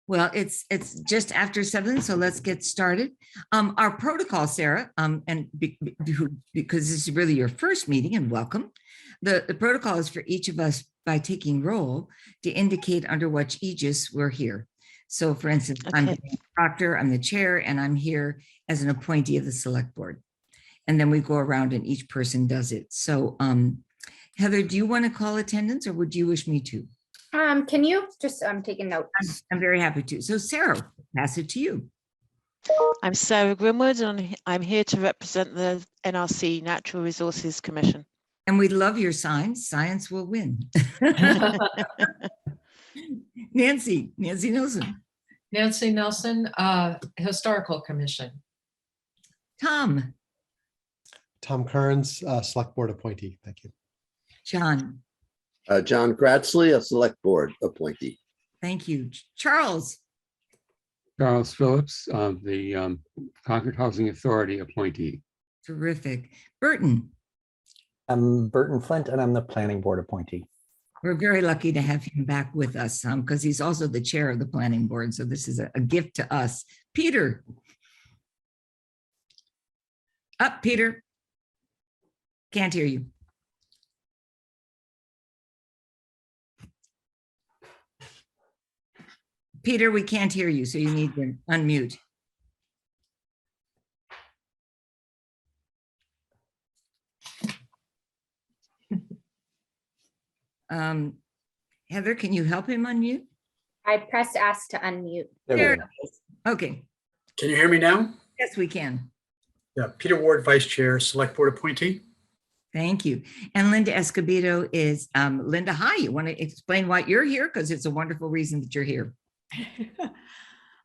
Well, it's just after 7, so let's get started. Our protocol, Sarah, because this is really your first meeting, and welcome. The protocol is for each of us, by taking roll, to indicate under which aegis we're here. So, for instance, I'm the proctor, I'm the chair, and I'm here as an appointee of the select board. And then we go around and each person does it. So, Heather, do you want to call attendance, or would you wish me to? Can you just taking notes? I'm very happy to. So Sarah, pass it to you. I'm Sarah Grimwood, and I'm here to represent the NRC Natural Resources Commission. And we love your signs. Science will win. Nancy Nelson. Nancy Nelson, Historical Commission. Tom Kearns, Select Board appointee. Thank you. John. John Gratsley, a Select Board appointee. Thank you. Charles Phillips, the Concord Housing Authority appointee. Terrific. Burton. I'm Burton Flint, and I'm the Planning Board appointee. We're very lucky to have him back with us because he's also the chair of the Planning Board. So this is a gift to us. Peter. Up, Peter. Can't hear you. Peter, we can't hear you, so you need to unmute. Heather, can you help him unmute? I pressed ask to unmute. There it is. Okay. Can you hear me now? Yes, we can. Yeah, Peter Ward, Vice Chair, Select Board appointee. Thank you. And Linda Escobedo is, Linda, hi, you want to explain why you're here? Because it's a wonderful reason that you're here.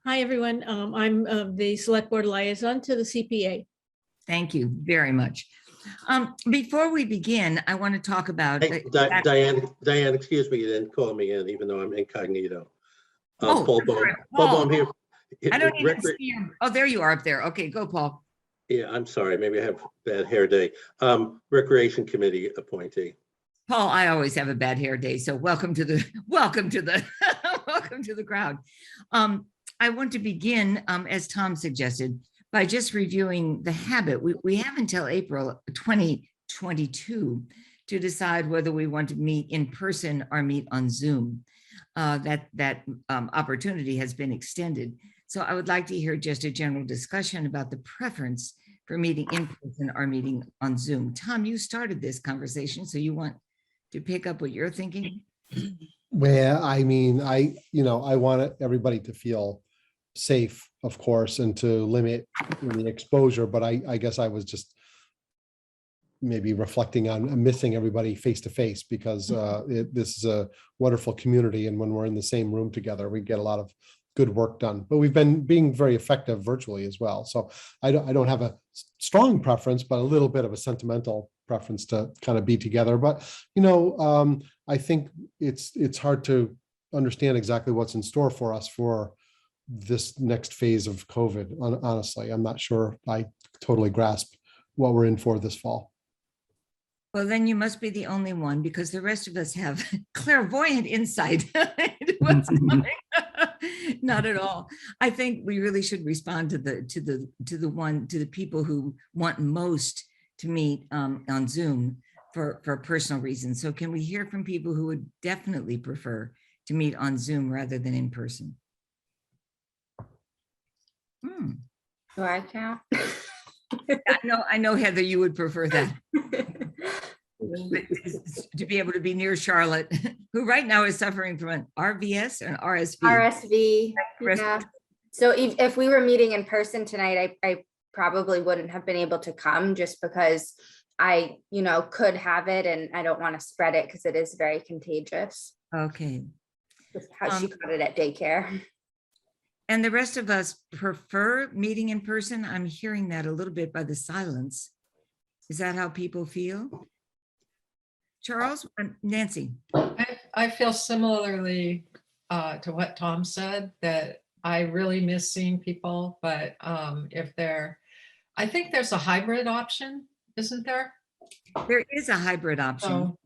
Hi, everyone. I'm the Select Board Liaison to the CPA. Thank you very much. Before we begin, I want to talk about— Hey, Diane, excuse me, you didn't call me in, even though I'm incognito. Paul Bohm here. I don't even see you. Oh, there you are up there. Okay, go, Paul. Yeah, I'm sorry. Maybe I have a bad hair day. Recreation Committee appointee. Paul, I always have a bad hair day, so welcome to the welcome to the crowd. I want to begin, as Tom suggested, by just reviewing the habit. We have until April 2022 to decide whether we want to meet in person or meet on Zoom. That opportunity has been extended. So I would like to hear just a general discussion about the preference for meeting in person or meeting on Zoom. Tom, you started this conversation, so you want to pick up what you're thinking? Well, I mean, I want everybody to feel safe, of course, and to limit the exposure. But I guess I was just maybe reflecting on missing everybody face to face, because this is a wonderful community. And when we're in the same room together, we get a lot of good work done. But we've been being very effective virtually as well. So I don't have a strong preference, but a little bit of a sentimental preference to kind of be together. But, I think it's hard to understand exactly what's in store for us for this next phase of COVID. Honestly, I'm not sure I totally grasp what we're in for this fall. Well, then you must be the only one, because the rest of us have clairvoyant insight into what's coming. Not at all. I think we really should respond to the people who want most to meet on Zoom for personal reasons. So can we hear from people who would definitely prefer to meet on Zoom rather than in person? Do I count? I know, Heather, you would prefer that. To be able to be near Charlotte, who right now is suffering from an RVS or an RSV. RSV. Yeah. So if we were meeting in person tonight, I probably wouldn't have been able to come, just because I, could have it, and I don't want to spread it because it is very contagious. Okay. That's how she got it at daycare. And the rest of us prefer meeting in person. I'm hearing that a little bit by the silence. Is that how people feel? Charles and Nancy? I feel similarly to what Tom said, that I really miss seeing people, but I think there's a hybrid option, isn't there? There is a hybrid option.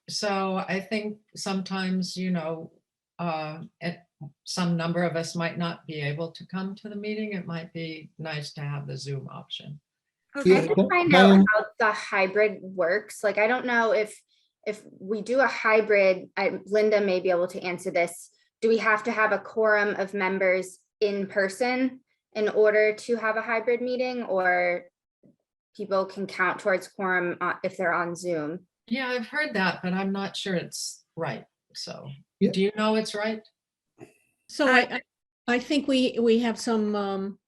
So I think sometimes, some number of us might not be able to come to the meeting, it might be nice to have the Zoom option. Yeah, I can find out how the hybrid works. Like, I don't know if we do a hybrid, Linda may be able to answer this. Do we have to have a quorum of members in person in order to have a hybrid meeting, or people can count towards quorum if they're on Zoom? Yeah, I've heard that, but I'm not sure it's right. So, Yeah. do you know it's right? So I think we have some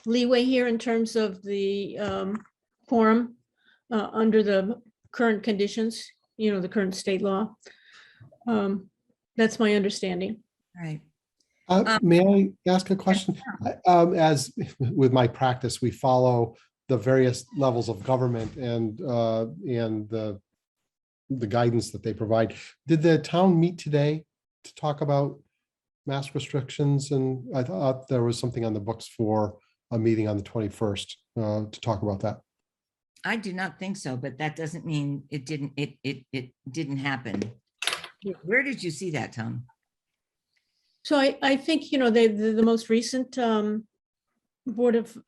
leeway here in terms of the quorum under the current conditions, the current state law. That's my understanding. Right. May I ask a question? As with my practice, we follow the various levels of government and the guidance that they provide. Did the town meet today to talk about mask restrictions? And I thought there was something on the books for a meeting on the 21st to talk about that. I do not think so, but that doesn't mean it didn't happen. Where did you see that, Tom? So I think, the most recent Board of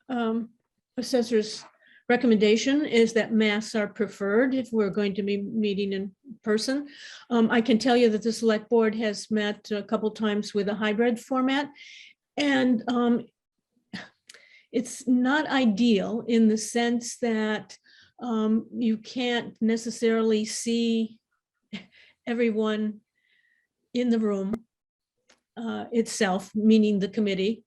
Assessors recommendation is that masks are preferred if we're going to be meeting in person. I can tell you that the select board has met a couple times with a hybrid format, and it's not ideal in the sense that you can't necessarily see everyone in the room itself, meaning the committee.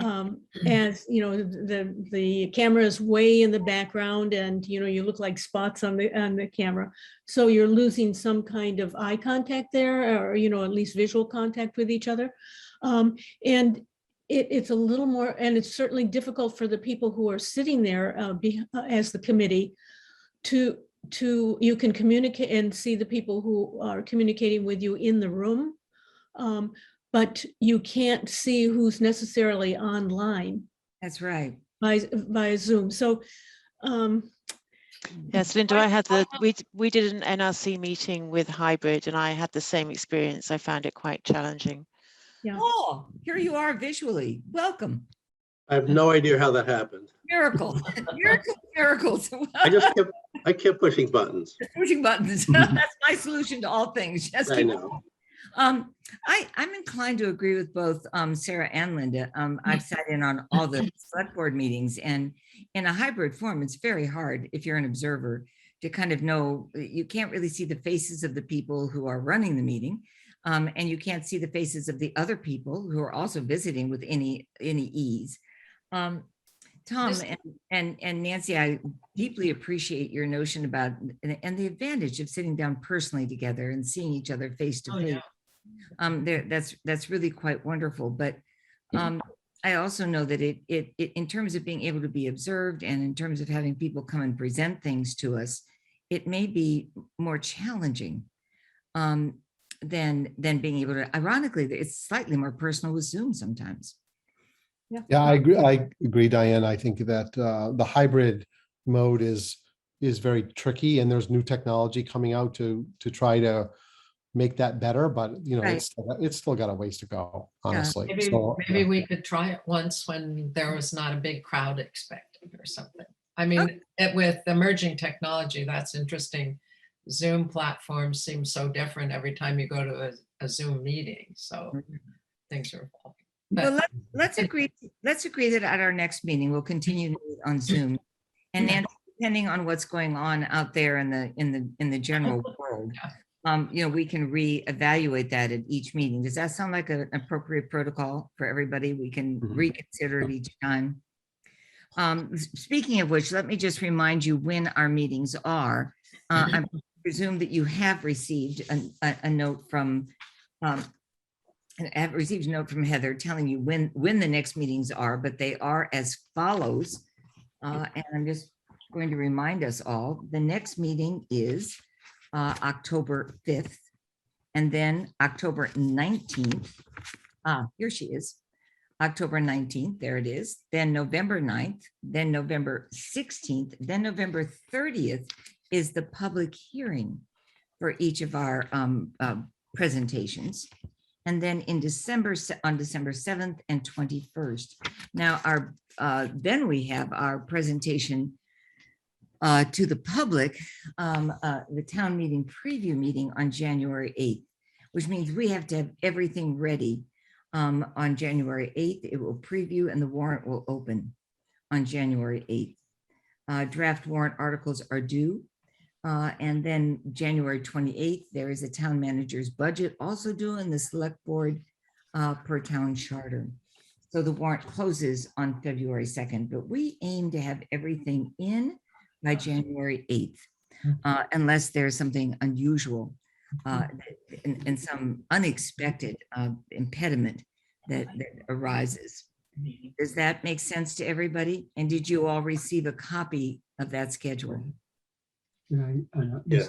As the camera is way in the background, and you look like spots on the camera, so you're losing some kind of eye contact there, or at least visual contact with each other, and it's a little more, and it's certainly difficult for the people who are sitting there as the committee to you can communicate and see the people who are communicating with you in the room, but you can't see who's necessarily online. That's right. By Zoom. So yes, Linda, we did an NRC meeting with hybrid, and I had the same experience. I found it quite challenging. Yeah. Oh, here you are visually. Welcome. I have no idea how that happened. Miracles. Miracles. I kept pushing buttons. Pushing buttons. That's my solution to all things. Just I keep know. I'm inclined to agree with both Sarah and Linda. I've sat in on all the select board meetings, and in a hybrid form, it's very hard if you're an observer to kind of know. You can't really see the faces of the people who are running the meeting, and you can't see the faces of the other people who are also visiting with any ease. Tom and Nancy, I deeply appreciate your notion about and the advantage of sitting down personally together and seeing each other face to face. That's really quite wonderful. But I also know that it in terms of being able to be observed and in terms of having people come and present things to us, it may be more challenging than being able to. Ironically, it's slightly more personal with Zoom sometimes. Yeah, I agree, Diane. I think that the hybrid mode is very tricky, and there's new technology coming out to try to make that better. But Right. it's still got a ways to go, honestly. Maybe, So, maybe we could try it once when there was not a big crowd expected or something. I mean, with emerging technology, that's interesting. Zoom platforms seem so different every time you go to a Zoom meeting. So things are evolving. Well, let's agree that at our next meeting, we'll continue to meet on Zoom. And then depending on what's going on out there in the general world, we can reevaluate that at each meeting. Does that sound like an appropriate protocol for everybody? We can reconsider it each time. Speaking of which, let me just remind you when our meetings are. I presume that you have received a note from and I have received a note from Heather telling you when the next meetings are, but they are as follows. And I'm just going to remind us all, the next meeting is October 5th, and then October 19th. Here she is. October 19th, there it is. Then November 9th, then November 16th, then November 30th is the public hearing for each of our presentations. and then in December, on December 7th and 21st. Now, then we have our presentation to the public, the town meeting preview meeting on January 8th, which means we have to have everything ready on January 8th. It will preview and the warrant will open on January 8th. Draft warrant articles are due. And then January 28th, there is a town manager's budget also due in the select board per town charter. So the warrant closes on February 2nd, but we aim to have everything in by January 8th, unless there's something unusual and some unexpected impediment that arises. Does that make sense to everybody? And did you all receive a copy of that schedule? Yes.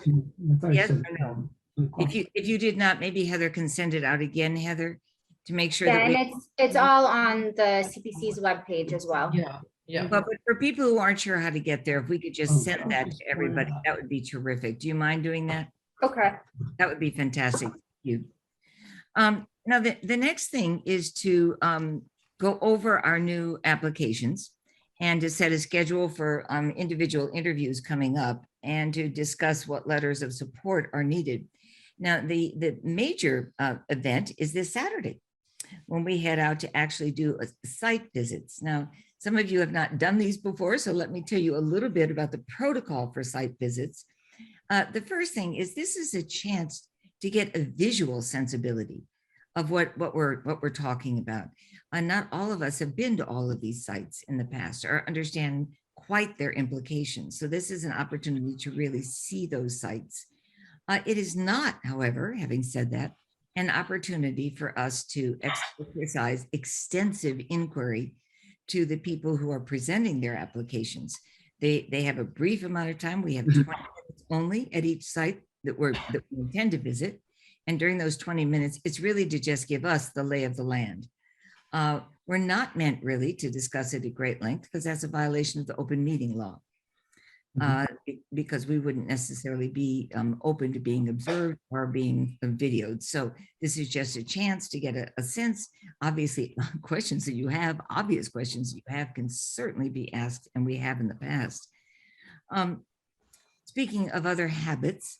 Yes or no? If you did not, maybe Heather can send it out again, Heather, to make sure Yeah, that and it's all on the CPC's webpage as well. Yeah, yeah. But for people who aren't sure how to get there, if we could just send that to everybody, that would be terrific. Do you mind doing that? Okay. That would be fantastic. Thank you. Now, the next thing is to go over our new applications and to set a schedule for individual interviews coming up and to discuss what letters of support are needed. Now, the major event is this Saturday when we head out to actually do site visits. Now, some of you have not done these before, so let me tell you a little bit about the protocol for site visits. The first thing is this is a chance to get a visual sensibility of what we're talking about. Not all of us have been to all of these sites in the past or understand quite their implications. So this is an opportunity to really see those sites. It is not, however, having said that, an opportunity for us to exercise extensive inquiry to the people who are presenting their applications. They have a brief amount of time. We have 20 minutes only at each site that we intend to visit. And during those 20 minutes, it's really to just give us the lay of the land. We're not meant really to discuss it at great length because that's a violation of the open meeting law. Because we wouldn't necessarily be open to being observed or being videoed. So this is just a chance to get a sense. Obviously, questions that you have, obvious questions that you have can certainly be asked, and we have in the past. Speaking of other habits,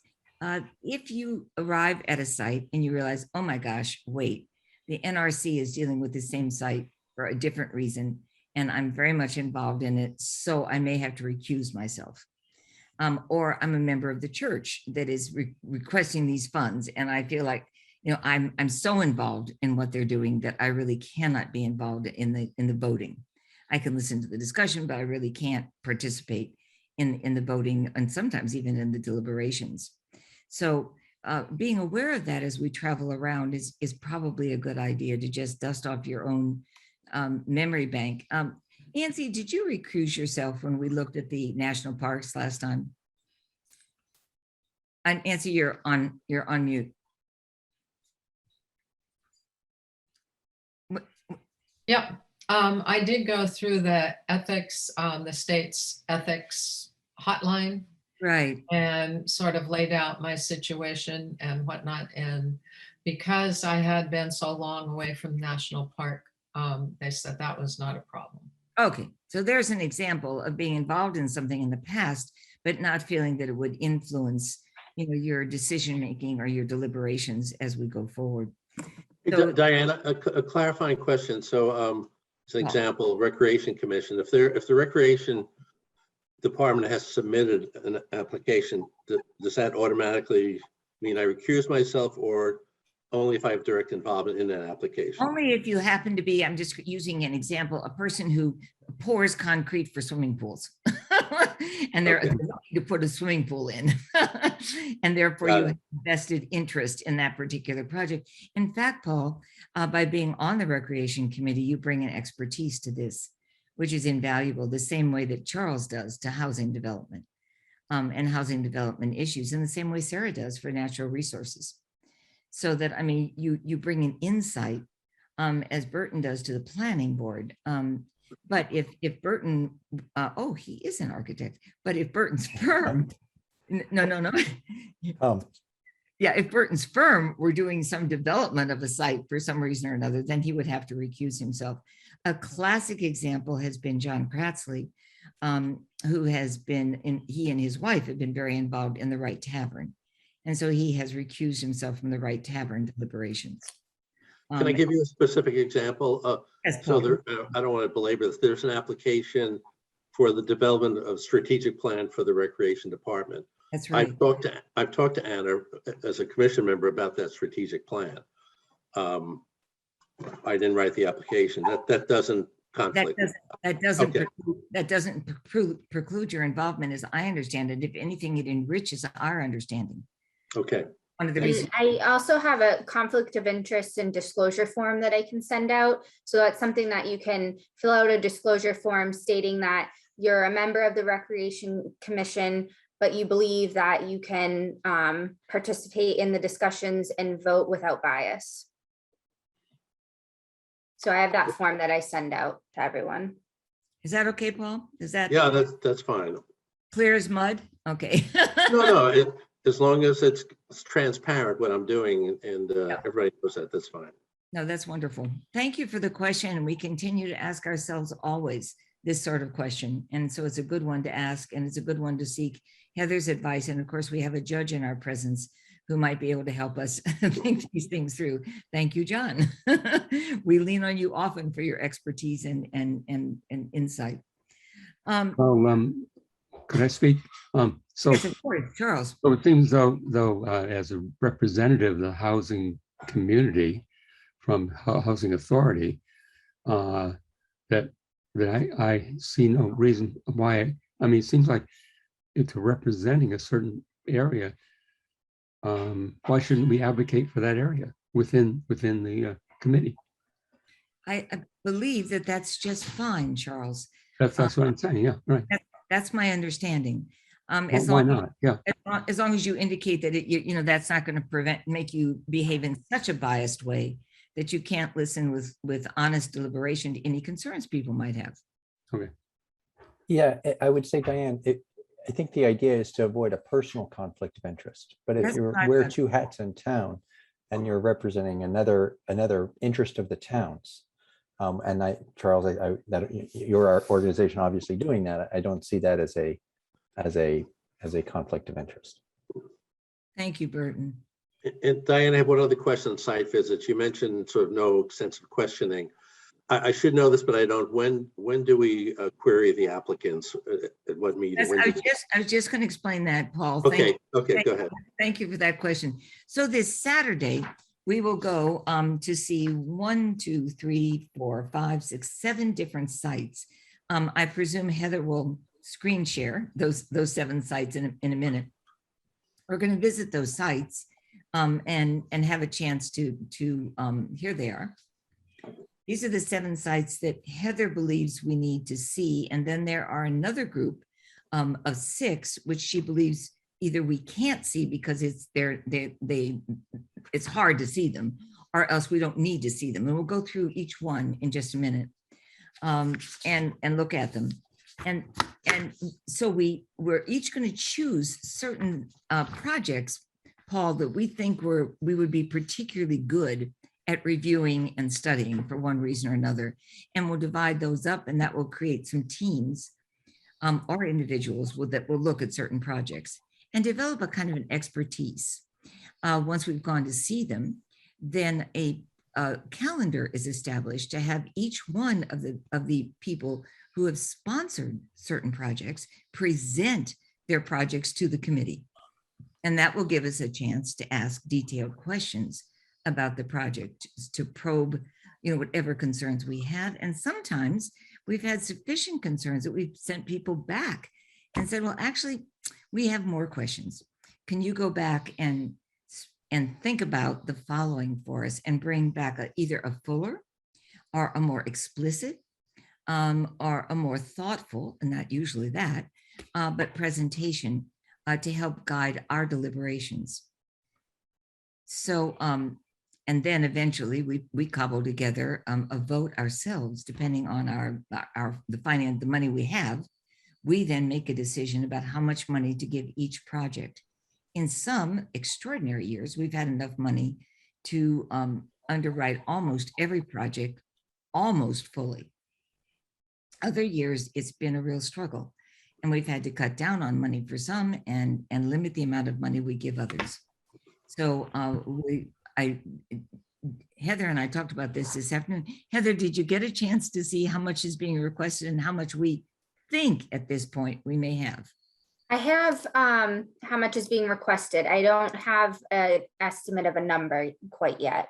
if you arrive at a site and you realize, oh my gosh, wait, the NRC is dealing with the same site for a different reason, and I'm very much involved in it, so I may have to recuse myself. Or I'm a member of the church that is requesting these funds, and I feel like, you know, I'm so involved in what they're doing that I really cannot be involved in the voting. I can listen to the discussion, but I really can't participate in the voting, and sometimes even in the deliberations. So being aware of that as we travel around is probably a good idea, to just dust off your own memory bank. Nancy, did you recuse yourself when we looked at the national parks last time? And Nancy, you're on mute. Yeah, I did go through the ethics, the state's ethics hotline. Right. And sort of laid out my situation and whatnot. And because I had been so long away from National Park, they said that was not a problem. Okay, so there's an example of being involved in something in the past, but not feeling that it would influence, you know, your decision-making or your deliberations as we go forward. So, Diana, a clarifying question. So as an example, Recreation Commission, if the Recreation Department has submitted an application, does that automatically mean I recuse myself, or only if I have direct involvement in that application? only if you happen to be, I'm just using an example, a person who pours concrete for swimming pools. And they're looking to put a swimming pool in. And therefore you have vested interest in that particular project. In fact, Paul, by being on the Recreation Committee, you bring an expertise to this, which is invaluable, the same way that Charles does to housing development and housing development issues, in the same way Sarah does for natural resources. So that, I mean, you bring an insight as Burton does to the planning board. But if Burton, oh, he is an architect, but if Burton's firm, no. Yeah, if Burton's firm were doing some development of a site for some reason or another, then he would have to recuse himself. A classic example has been John Kratzley, who has been, he and his wife have been very involved in the Right Tavern. And so he has recused himself from the Right Tavern deliberations. Can I give you a specific example? Yes, So Paul. there, I don't want to belabor this. There's an application for the development of strategic plan for the Recreation Department. That's right. I've talked to Anna as a commission member about that strategic plan. I didn't write the application. That doesn't conflict. Okay. That doesn't preclude your involvement, as I understand it. If anything, it enriches our understanding. Okay. One of the And reasons. I also have a conflict of interest and disclosure form that I can send out. So that's something that you can fill out, a disclosure form stating that you're a member of the Recreation Commission, but you believe that you can participate in the discussions and vote without bias. So I have that form that I send out to everyone. Is that okay, Paul? Is that Yeah, that's fine. clear as mud? Okay. No, as long as it's transparent what I'm doing and everybody knows that, that's fine. No, that's wonderful. Thank you for the question. And we continue to ask ourselves always this sort of question. And so it's a good one to ask, and it's a good one to seek Heather's advice. And of course, we have a judge in our presence who might be able to help us think these things through. Thank you, John. We lean on you often for your expertise and insight. Could I speak? So, Yes, of course, Charles. so it seems though, as a representative of the housing community from Housing Authority, that I see no reason why. I mean, it seems like if we're representing a certain area, why shouldn't we advocate for that area within the committee? I believe that that's just fine, Charles. That's what I'm saying. Yeah, right. That's my understanding. Why not? Yeah. As long as you indicate that you know that's not going to make you behave in such a biased way that you can't listen with honest deliberation to any concerns people might have. Okay. Yeah, I would say, Diane, I think the idea is to avoid a personal conflict of interest. But if That's you what I wear thought. two hats in town and you're representing another interest of the towns, and Charles, that your organization obviously doing that, I don't see that as a conflict of interest. Thank you, Burton. And Diane, I have one other question on site visits. You mentioned sort of no sense of questioning. I should know this, but I don't. When do we query the applicants? At what meeting? Yes, I was just going to explain that, Paul. Okay, okay, go ahead. Thank you for that question. So this Saturday, we will go to see 1, 2, 3, 4, 5, 6, 7 different sites. I presume Heather will screen share those 7 sites in a minute. We're going to visit those sites and have a chance to here they are. These are the 7 sites that Heather believes we need to see. And then there are another group of 6, which she believes either we can't see because it's hard to see them, or else we don't need to see them. And we'll go through each one in just a minute and look at them. And so we're each going to choose certain projects, Paul, that we think we would be particularly good at reviewing and studying for one reason or another. And we'll divide those up, and that will create some teams or individuals that will look at certain projects and develop a kind of an expertise. Once we've gone to see them, then a calendar is established to have each one of the people who have sponsored certain projects present their projects to the committee. And that will give us a chance to ask detailed questions about the project, to probe, whatever concerns we have. And sometimes we've had sufficient concerns that we've sent people back and said, well, actually, we have more questions. Can you go back and think about the following for us and bring back either a fuller or a more explicit or a more thoughtful, and not usually that, but presentation to help guide our deliberations. So, and then eventually we cobble together a vote ourselves, depending on the money we have. We then make a decision about how much money to give each project. In some extraordinary years, we've had enough money to underwrite almost every project almost fully. Other years, it's been a real struggle, and we've had to cut down on money for some and limit the amount of money we give others. So Heather and I talked about this afternoon. Heather, did you get a chance to see how much is being requested and how much we think at this point we may have? I have how much is being requested. I don't have an estimate of a number quite yet.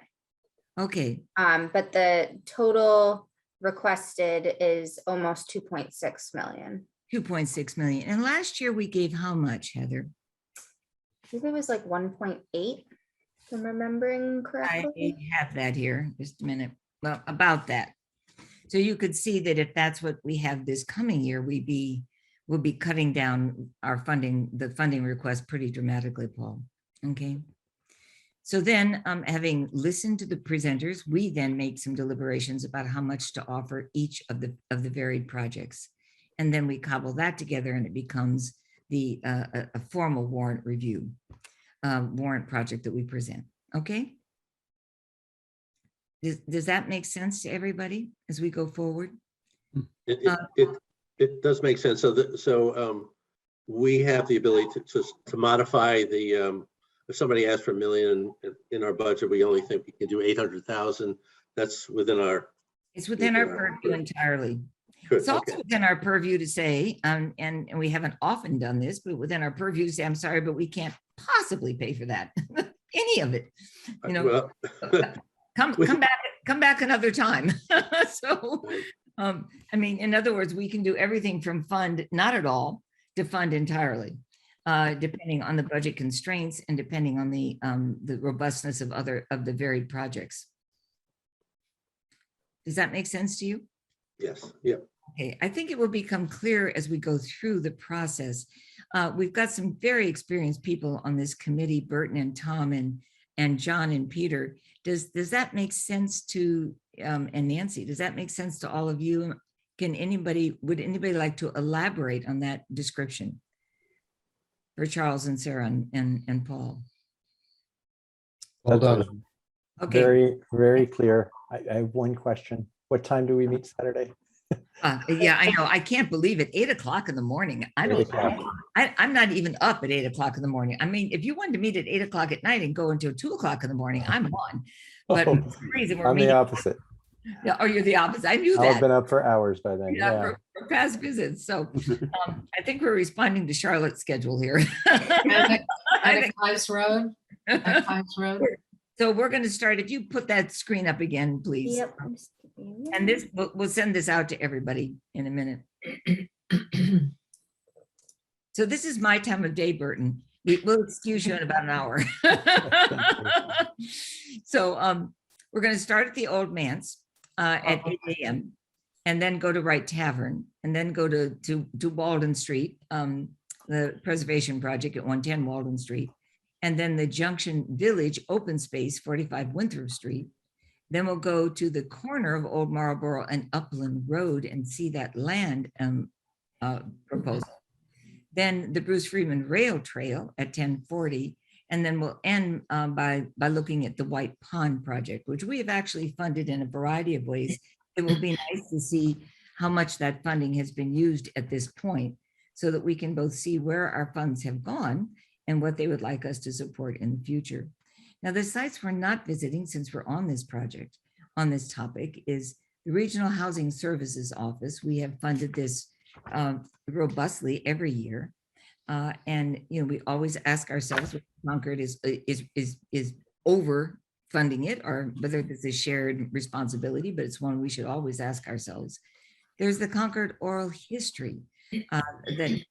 Okay, But the total requested is almost 2.6 million. 2.6 million. And last year we gave how much, Heather? I think it was like 1.8, if I'm remembering I correctly. have that here, just a minute. Well, about that. So you could see that if that's what we have this coming year, we'll be cutting down our funding, the funding request pretty dramatically, Paul. Okay. So then, having listened to the presenters, we then make some deliberations about how much to offer each of the varied projects. And then we cobble that together and it becomes the a formal warrant review, warrant project that we present. Okay. Does that make sense to everybody as we go forward? It does make sense. So we have the ability to modify the, if somebody asks for $1 million in our budget, we only think we can do 800,000. That's within our. It's within our purview entirely. Good, It's also okay. within our purview to say, and we haven't often done this, but within our purview to say, I'm sorry, but we can't possibly pay for that. Any of it, you know. Well, come back another time. So, I mean, in other words, we can do everything from fund not at all to fund entirely, depending on the budget constraints and depending on the robustness of the varied projects. Does that make sense to you? yes, yeah. Okay, I think it will become clear as we go through the process. We've got some very experienced people on this committee, Burton and Tom and John and Peter. Does that make sense to, and Nancy, does that make sense to all of you? Would anybody like to elaborate on that description for Charles and Sarah and Paul? Well done. Okay. Very, very clear. I have one question. What time do we meet Saturday? Yeah, I know. I can't believe it. 8 o'clock in the morning. I 8 don't, o'clock. I'm not even up at 8 o'clock in the morning. I mean, if you wanted to meet at 8 o'clock at night and go until 2 o'clock in the morning, I'm on. But for some reason we're I'm the meeting. opposite. Yeah, or you're the opposite. I knew I'll have that. been up for hours by then. Yeah, Yeah. for past visits. So I think we're responding to Charlotte's schedule here. At Kives Road. At Kives Road. So we're going to start. If you put that screen up again, please. Yep. And this, we'll send this out to everybody in a minute. So this is my time of day, Burton. We'll excuse you in about an hour. So we're going to start at the Old Manse at 8 a.m. and then go to Wright Tavern and then go to Walden Street, the Preservation Project at 110 Walden Street, and then the Junction Village Open Space, 45 Winthrop Street. Then we'll go to the corner of Old Marlborough and Upland Road and see that land proposal. Then the Bruce Freeman Rail Trail at 1040. And then we'll end by looking at the White Pond Project, which we have actually funded in a variety of ways. It will be nice to see how much that funding has been used at this point so that we can both see where our funds have gone and what they would like us to support in the future. Now, the sites we're not visiting since we're on this project, on this topic, is the Regional Housing Services Office. We have funded this robustly every year. And, you know, we always ask ourselves whether Concord is over funding it or whether this is shared responsibility, but it's one we should always ask ourselves. There's the Concord Oral History that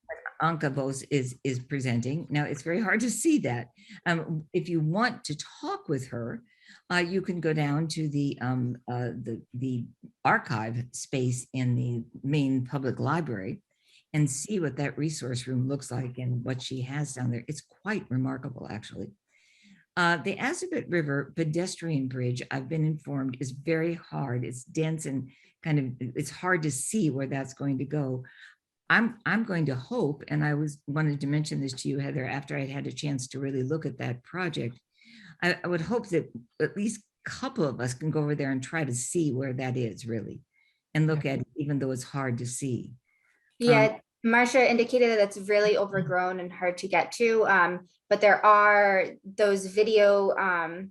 Anka Bose is presenting. Now, it's very hard to see that. If you want to talk with her, you can go down to the archive space in the main public library and see what that resource room looks like and what she has down there. It's quite remarkable, actually. The Assabet River pedestrian bridge, I've been informed, is very hard. It's dense and kind of, it's hard to see where that's going to go. I'm going to hope, and I wanted to mention this to you, Heather, after I'd had a chance to really look at that project. I would hope that at least a couple of us can go over there and try to see where that is really, and look at it, even though it's hard to see. Yeah, Marcia indicated that it's really overgrown and hard to get to. But there are those video,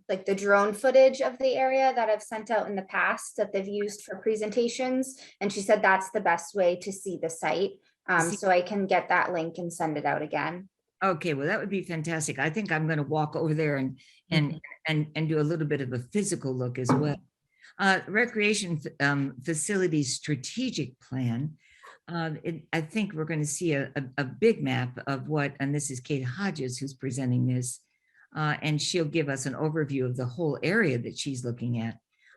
like the drone footage of the area that I've sent out in the past that they've used for presentations. And she said that's the best way to see the site. So I can get that link and send it out again. Okay, well, that would be fantastic. I think I'm going to walk over there and do a little bit of a physical look as well. Recreation facilities strategic plan. I think we're going to see a big map of what, and this is Kate Hodges who's presenting this, and she'll give us an overview of the whole area that she's looking at,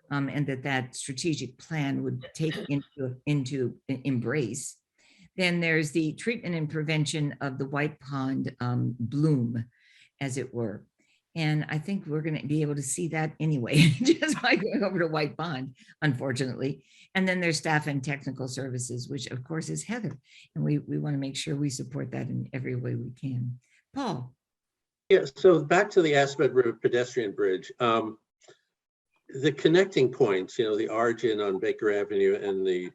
and that strategic plan would take into embrace. Then there's the treatment and prevention of the White Pond bloom, as it were. And I think we're going to be able to see that anyway, just by going over to White Pond, unfortunately. And then there's staff and technical services, which of course is Heather. And we want to make sure we support that in every way we can. Paul. Yeah, so back to the Assabet River pedestrian bridge. The connecting points, the origin on Baker Avenue and the,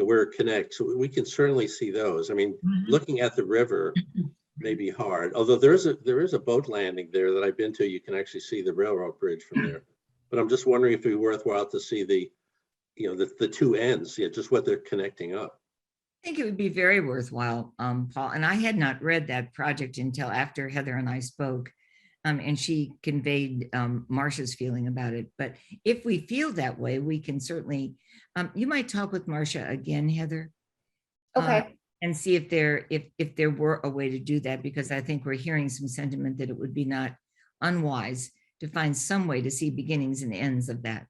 where it connects, we can certainly see those. I mean, looking at the river may be hard, although there is a boat landing there that I've been to. You can actually see the railroad bridge from there. But I'm just wondering if it'd be worthwhile to see the two ends, just what they're connecting up. I think it would be very worthwhile, Paul. And I had not read that project until after Heather and I spoke, and she conveyed Marcia's feeling about it. But if we feel that way, we can certainly, you might talk with Marcia again, Heather. Okay. And see if there were a way to do that, because I think we're hearing some sentiment that it would be not unwise to find some way to see beginnings and ends of that.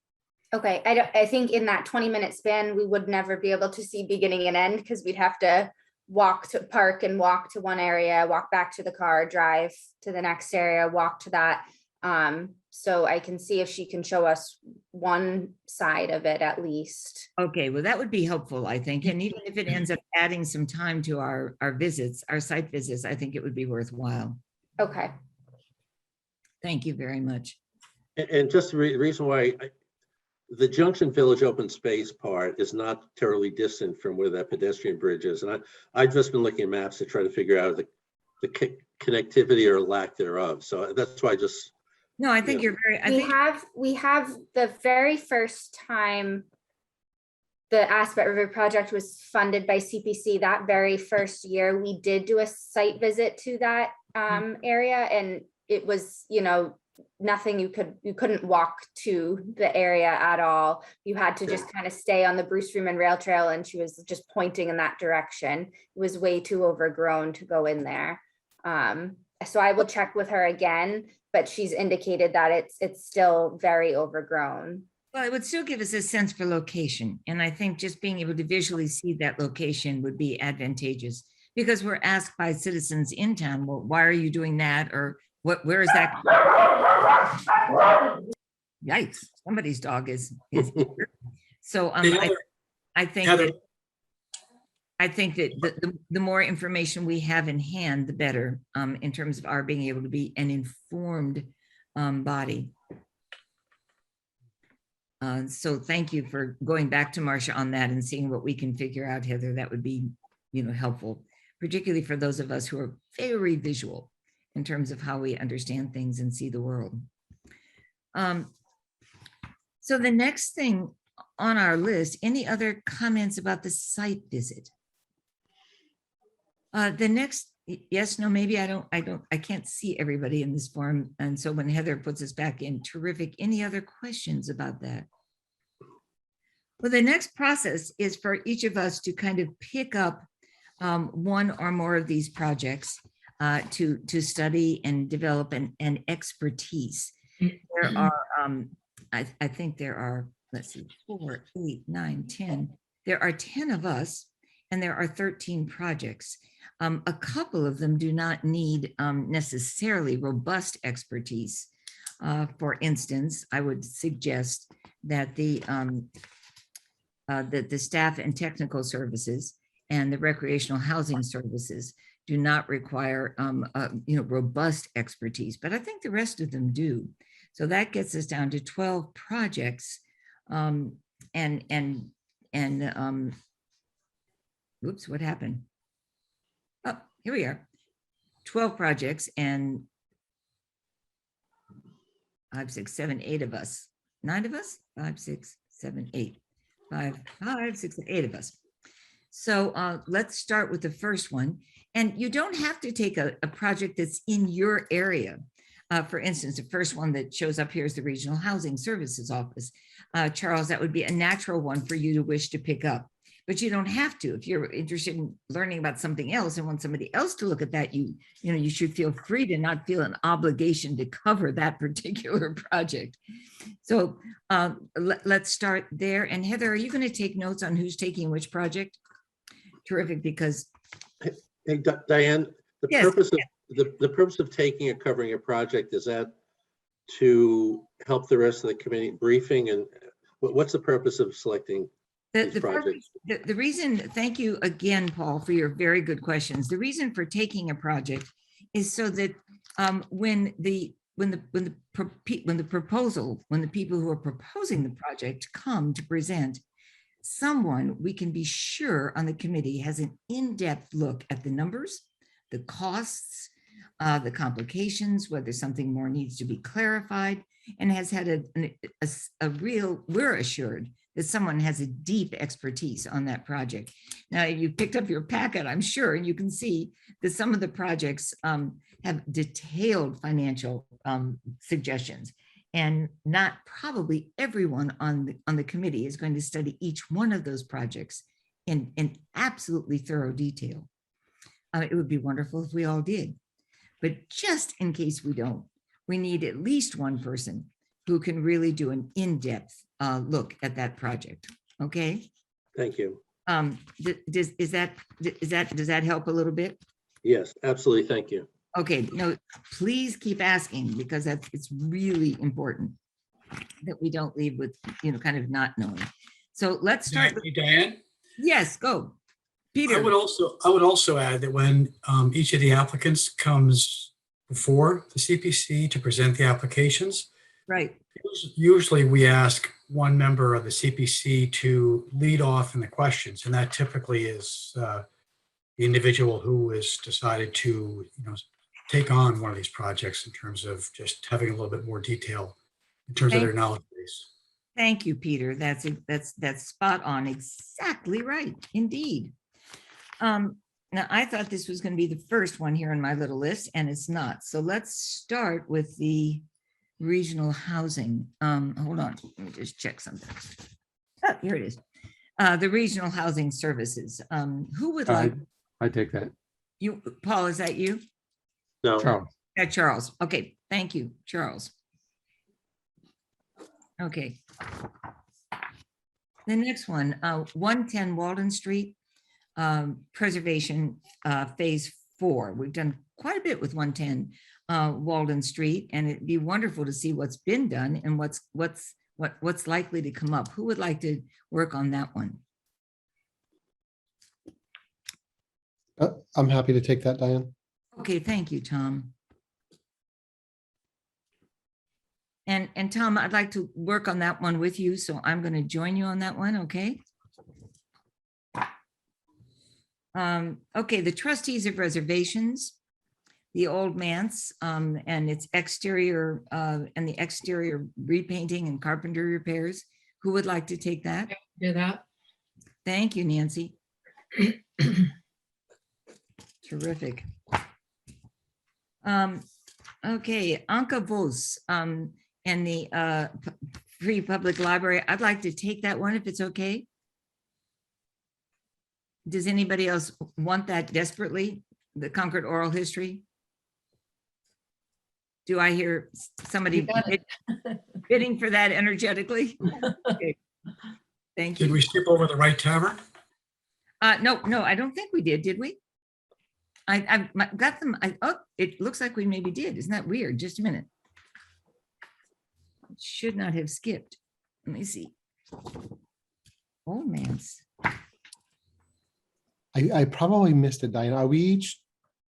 Okay, I think in that 20-minute span, we would never be able to see beginning and end because we'd have to walk to park and walk to one area, walk back to the car, drive to the next area, walk to that. So I can see if she can show us one side of it at least. Okay, well, that would be helpful, I think. And even if it ends up adding some time to our visits, our site visits, I think it would be worthwhile. Okay. Thank you very much. And just the reason why the Junction Village open space part is not terribly distant from where that pedestrian bridge is. And I've just been looking at maps to try to figure out the connectivity or lack thereof. So that's why I just. No, I think you're very, we have the very first time the Assabet River project was funded by CPC, that very first year, we did do a site visit to that area, and it was, nothing, you couldn't walk to the area at all. You had to just kind of stay on the Bruce Freeman rail trail, and she was just pointing in that direction. It was way too overgrown to go in there. So I will check with her again, but she's indicated that it's still very overgrown. well, it would still give us a sense for location. And I think just being able to visually see that location would be advantageous, because we're asked by citizens in town, well, why are you doing that? Or where is that? Yikes, somebody's dog is here. So I think Heather. I think that the more information we have in hand, the better, in terms of our being able to be an informed body. So thank you for going back to Marcia on that and seeing what we can figure out, Heather. That would be, helpful, particularly for those of us who are very visual in terms of how we understand things and see the world. So the next thing on our list, any other comments about the site visit? The next, yes, no, maybe I can't see everybody in this forum. And so when Heather puts us back in, terrific. Any other questions about that? Well, the next process is for each of us to kind of pick up one or more of these projects to study and develop an expertise. There are, I think there are, let's see, 4, 8, 9, 10. There are 10 of us, and there are 13 projects. A couple of them do not need necessarily robust expertise. For instance, I would suggest that the staff and technical services and the recreational housing services do not require, robust expertise, but I think the rest of them do. So that gets us down to 12 projects. Oops, what happened? Oh, here we are. 12 projects and 5, 6, 7, 8 of us. 9 of us? 5, 6, 7, 8. 5, 6, 8 of us. So let's start with the first one. And you don't have to take a project that's in your area. For instance, the first one that shows up here is the Regional Housing Services Office. Charles, that would be a natural one for you to wish to pick up, but you don't have to. If you're interested in learning about something else and want somebody else to look at that, you should feel free to not feel an obligation to cover that particular project. So let's start there. And Heather, are you going to take notes on who's taking which project? Terrific, because Hey, Diane, the Yes. purpose of the purpose of taking or covering a project, is that to help the rest of the committee briefing, and what's the purpose of selecting these projects? The reason, thank you again, Paul, for your very good questions. The reason for taking a project is so that when the people who are proposing the project come to present, someone we can be sure on the committee has an in-depth look at the numbers, the costs, the complications, whether something more needs to be clarified, and has had we're assured that someone has a deep expertise on that project. Now, you picked up your packet, I'm sure, and you can see that some of the projects have detailed financial suggestions. And not probably everyone on the committee is going to study each one of those projects in absolutely thorough detail. It would be wonderful if we all did. But just in case we don't, we need at least one person who can really do an in-depth look at that project. Okay? Thank you. Does that help a little bit? Yes, absolutely. Thank you. Okay, no, please keep asking, because it's really important that we don't leave with, kind of not knowing. So let's start. Hey, Diane, Yes, go. I Peter. would also add that when each of the applicants comes before the CPC to present the applications, Right. usually we ask one member of the CPC to lead off in the questions, and that typically is the individual who has decided to, take on one of these projects in terms of just having a little bit more detail in terms of their knowledge base. Thank you, Peter. That's spot on. Exactly right. Indeed. Now, I thought this was going to be the first one here on my little list, and it's not. So let's start with the regional housing. Hold on. Let me just check something. Oh, here it is. The regional housing services. Who would like? I take that. You, Paul, is that you? No. Charles. Charles. Okay. Thank you, Charles. Okay. The next one, 110 Walden Street, preservation phase 4. We've done quite a bit with 110 Walden Street, and it'd be wonderful to see what's been done and what's likely to come up. Who would like to work on that one? I'm happy to take that, Diane. Okay, thank you, Tom. And Tom, I'd like to work on that one with you, so I'm going to join you on that one, okay? Okay, the trustees of reservations, the Old Manse, and its exterior and the exterior repainting and carpentry repairs. Who would like to take that? Do that. Thank you, Nancy. Terrific. Okay, Anka Vos and the Free Public Library. I'd like to take that one if it's okay. Does anybody else want that desperately? The Concord Oral History? Do I hear somebody bidding for that energetically? Okay. Thank you. Did we skip over the Right Tavern? No, I don't think we did we? I've got them. Oh, it looks like we maybe did. Isn't that weird? Just a minute. It should not have skipped. Let me see. Old Manse. I probably missed it, Diana. Are we each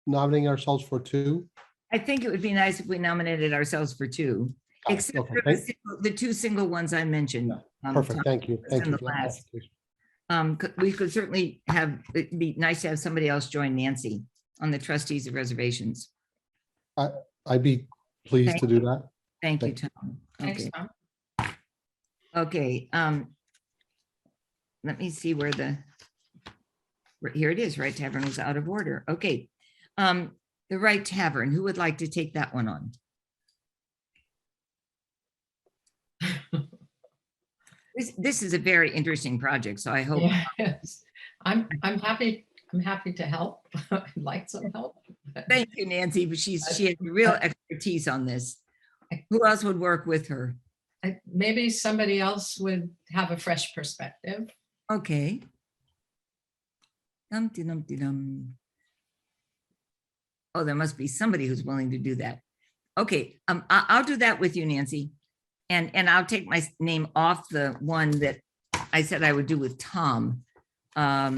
nominating ourselves for two? I think it would be nice if we nominated ourselves for two, Got it. except Okay, for the two single ones I mentioned. Perfect, thank you. Thank and you the for that last. clarification. We could certainly have, it'd be nice to have somebody else join Nancy on the trustees of reservations. I'd be pleased to do that. Thank you, Thank Tom. Thanks, Okay, Tom. okay. Let me see where here it is, Right Tavern was out of order. Okay. The Right Tavern, who would like to take that one on? This is a very interesting project, so I hope. Yes. I'm happy to help. I'd like some help. Thank you, Nancy, but she has real expertise on this. Who else would work with her? Maybe somebody else would have a fresh perspective. Okay. Dum-de-dum-de-dum. Oh, there must be somebody who's willing to do that. Okay, I'll do that with you, Nancy. And I'll take my name off the one that I said I would do with Tom. So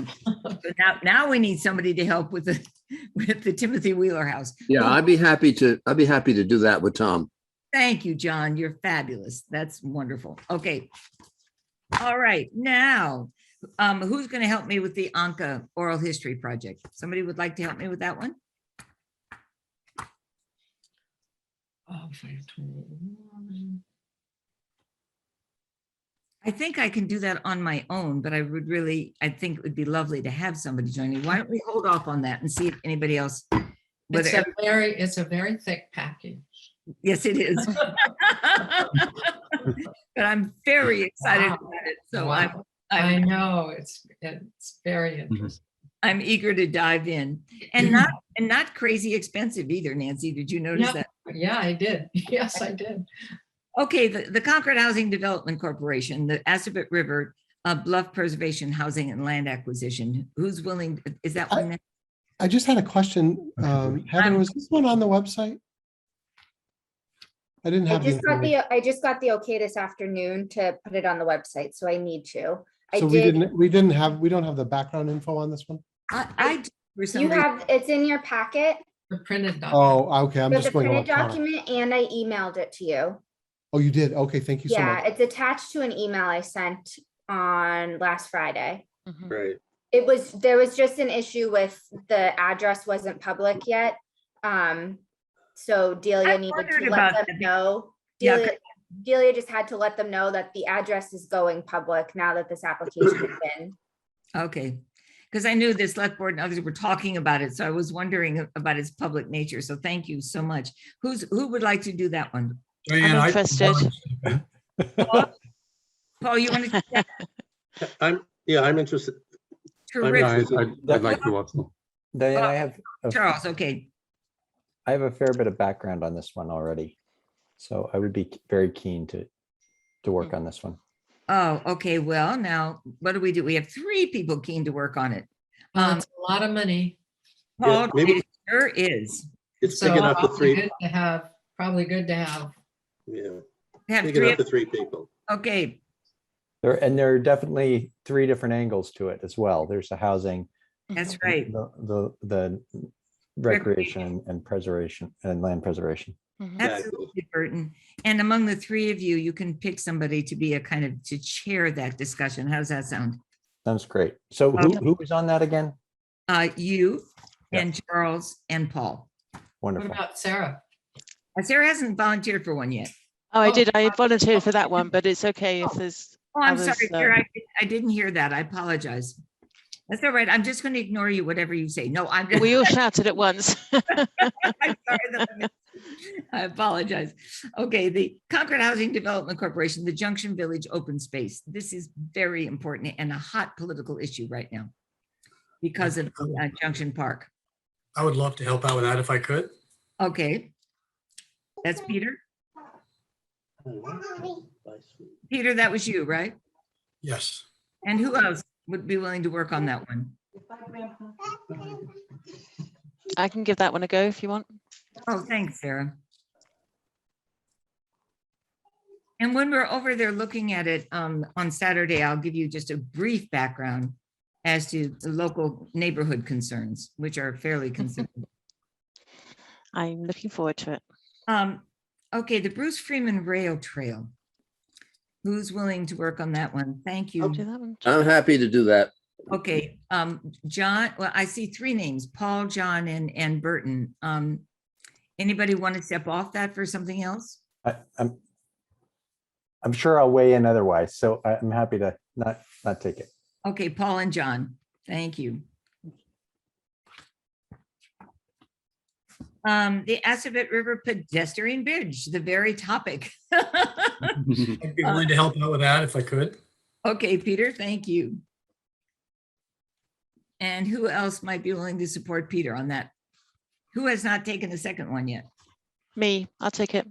now we need somebody to help with the Timothy Wheeler House. Yeah, I'd be happy to do that with Tom. Thank you, John. You're fabulous. That's wonderful. Okay. All right, now, who's going to help me with the Anka Oral History Project? Somebody would like to help me with that one? Oh, 521. I think I can do that on my own, but I think it would be lovely to have somebody join me. Why don't we hold off on that and see if anybody else? It's a very thick package. Yes, it is. But I'm very excited Wow. about it. So Wow. I know it's very interesting. I'm eager to dive in, and not crazy expensive either. Nancy, did you notice that? Yeah, I did. Yes, I did. Okay, the Concord Housing Development Corporation, the Assabet River Bluff Preservation Housing and Land Acquisition. Who's willing? Is that one? I just had a question. Heather, was this one on the website? I didn't have the information. I just got the okay this afternoon to put it on the website, so I need to. So we don't have the background info on this one? You have, it's in your packet. The printed document. Oh, okay, I'm There's just a going printed electronic. document and I emailed it to you. Oh, you did? Okay, thank you so Yeah, much. it's attached to an email I sent on last Friday. Right. There was just an issue with the address wasn't public yet. So Delia needed to let them know. Delia just had to let them know that the address is going public now that this application is in. Okay, because I knew the select board and others were talking about it, so I was wondering about its public nature. So thank you so much. Who would like to do that one? Diane, I'm interested. Paul, you want to? Do that? I'm interested. Terrific. I'd like to also. Diane, I have Charles, okay. a fair bit of background on this one already. So I would be very keen to work on this one. Oh, okay. Well, now what do? We have 3 people keen to work on it. Well, it's a lot of money. Paul, maybe- it sure is. It's So big enough for probably three. good to have, probably good to have. Yeah, Have big 3 enough for 3 people. Okay, There are definitely 3 different angles to it as well. There's the housing, that's right. the recreation and preservation and land preservation. Absolutely, Burton. And among the 3 of you, you can pick somebody to be to chair that discussion. How does that sound? Sounds great. So who was on that again? You Yeah. and Charles and Paul. What Wonderful. about Sarah? Sarah hasn't volunteered for one yet. Oh, I Oh. did. I volunteered for that one, but it's okay if there's Oh, I'm others, sorry, Sarah. I didn't hear that. I apologize. That's all right. I'm just going to ignore you, whatever you say. No, I'm just. we all shouted at once. I'm sorry that I apologize. Okay, the Concord Housing Development Corporation, the Junction Village Open Space. This is very important and a hot political issue right now because of Junction Park. I would love to help out with that if I could. Okay. That's Peter. Peter, that was you, right? Yes. And who else would be willing to work on that one? I can give that one a go if you want. Oh, thanks, Sarah. And when we're over there looking at it on Saturday, I'll give you just a brief background as to the local neighborhood concerns, which are fairly considerable. I'm looking forward to it. Okay, the Bruce Freeman Rail Trail. Who's willing to work on that one? Thank you. Do that one. I'm happy to do that. Okay, John, well, I see three names, Paul, John, and Burton. Anybody want to step off that for something else? I'm sure I'll weigh in otherwise, so I'm happy to not take it. Okay, Paul and John, thank you. The Assabet River Pedestrian Bridge, the very topic. I'd be willing to help out with that if I could. Okay, Peter, thank you. And who else might be willing to support Peter on that? Who has not taken the second one yet? Me, I'll take it.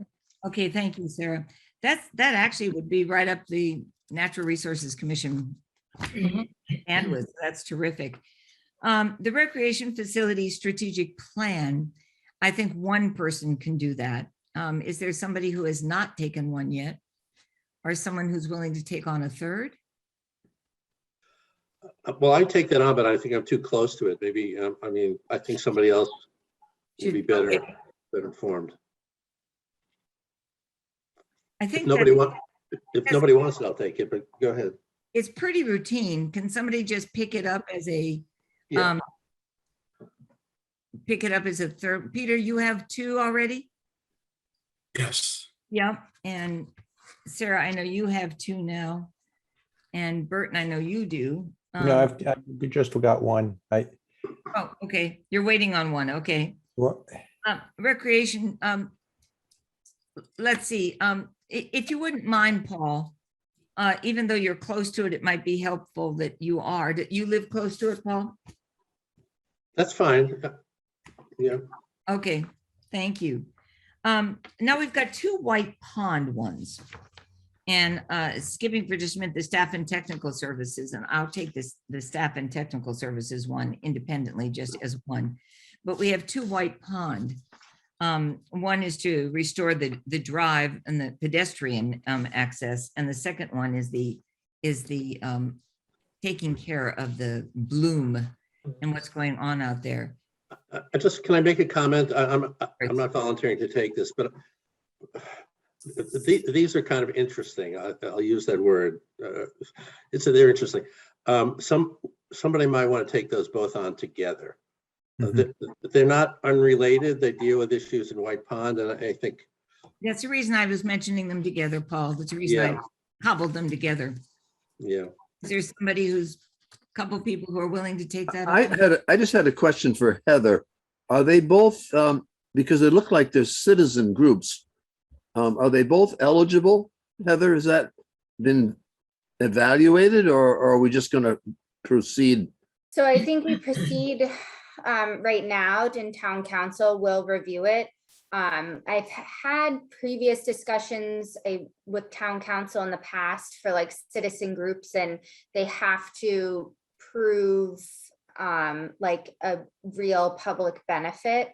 Okay, thank you, Sarah. That actually would be right up the Natural Resources Commission bandwidth. That's terrific. The Recreation Facility Strategic Plan, I think one person can do that. Is there somebody who has not taken one yet? Or someone who's willing to take on a third? Well, I take that on, but I think I'm too close to it. Maybe, I mean, I think somebody else would be better informed. I think If nobody wants it, I'll take it, but go ahead. it's pretty routine. Can somebody just pick it up as a, Yeah. pick it up as a third? Peter, you have two already? Yes. Yep. And Sarah, I know you have two now. And Burton, I know you do. No, I've just got one. Oh, okay. You're waiting on one. Okay. Recreation. Let's see. If you wouldn't mind, Paul, even though you're close to it, it might be helpful that you are. Do you live close to it, Paul? That's fine. Yeah. Okay, thank you. Now we've got two White Pond ones. And skipping for just a minute, the staff and technical services, and I'll take the staff and technical services one independently, just as one. But we have two White Pond. One is to restore the drive and the pedestrian access, and the second one is the taking care of the bloom and what's going on out there. Can I make a comment? I'm not volunteering to take this, but these are kind of interesting. I'll use that word. They're interesting. Somebody might want to take those both on together. They're not unrelated. They deal with issues in White Pond, and I think That's the reason I was mentioning them together, Paul. That's the reason I cobbled them together. Yeah. Is there somebody who's, a couple people who are willing to take that? I just had a question for Heather. Are they both, because they look like they're citizen groups, are they both eligible? Heather, has that been evaluated, or are we just going to proceed? So I think we proceed right now, and town council will review it. I've had previous discussions with town council in the past for like citizen groups, and they have to prove like a real public benefit